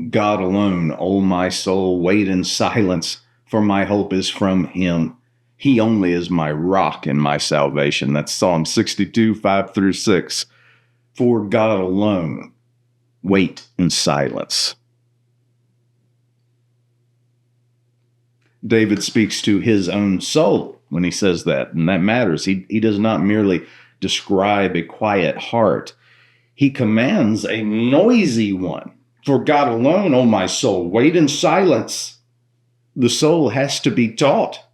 God alone, O my soul, wait in silence, for my hope is from him. He only is my rock and my salvation. That's Psalm 62, 5 through 6. For God alone, wait in silence. David speaks to his own soul when he says that, and that matters. He does not merely describe a quiet heart. He commands a noisy one. For God alone, O my soul, wait in silence. The soul has to be taught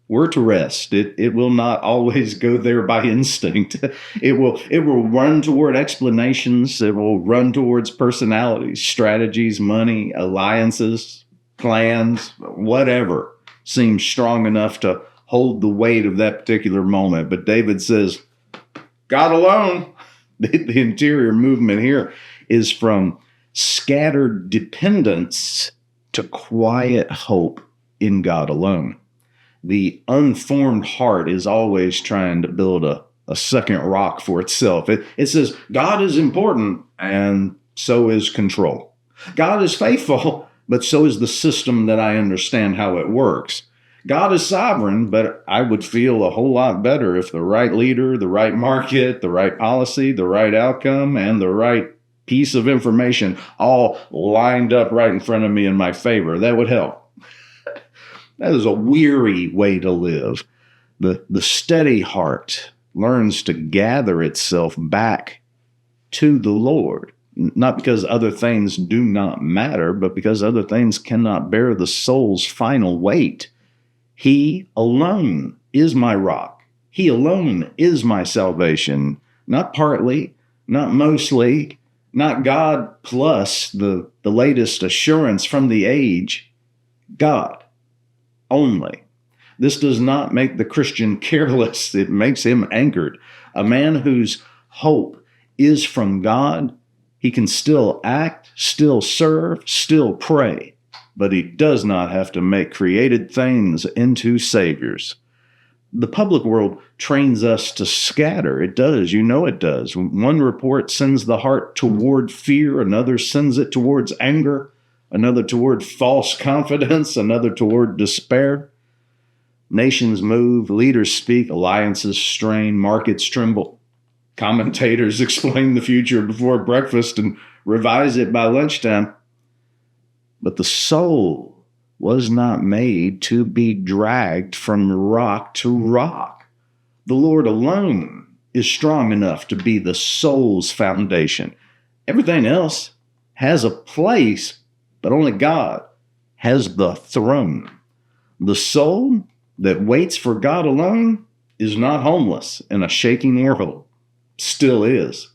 where to rest. It will not always go there by instinct. It will run toward explanations. It will run towards personalities, strategies, money, alliances, plans, whatever seems strong enough to hold the weight of that particular moment. But David says, God alone. The interior movement here is from scattered dependence to quiet hope in God alone. The unformed heart is always trying to build a second rock for itself. It says, God is important, and so is control. God is faithful, but so is the system that I understand how it works. God is sovereign, but I would feel a whole lot better if the right leader, the right market, the right policy, the right outcome, and the right piece of information all lined up right in front of me in my favor. That would help. That is a weary way to live. The steady heart learns to gather itself back to the Lord, not because other things do not matter, but because other things cannot bear the soul's final weight. He alone is my rock. He alone is my salvation, not partly, not mostly, not God plus the latest assurance from the age. God only. This does not make the Christian careless. It makes him anchored. A man whose hope is from God, he can still act, still serve, still pray, but he does not have to make created things into saviors. The public world trains us to scatter. It does. You know it does. One report sends the heart toward fear. Another sends it towards anger. Another toward false confidence. Another toward despair. Nations move. Leaders speak. Alliances strain. Markets tremble. Commentators explain the future before breakfast and revise it by lunchtime. But the soul was not made to be dragged from rock to rock. The Lord alone is strong enough to be the soul's foundation. Everything else has a place, but only God has the throne. The soul that waits for God alone is not homeless in a shaking world. Still is.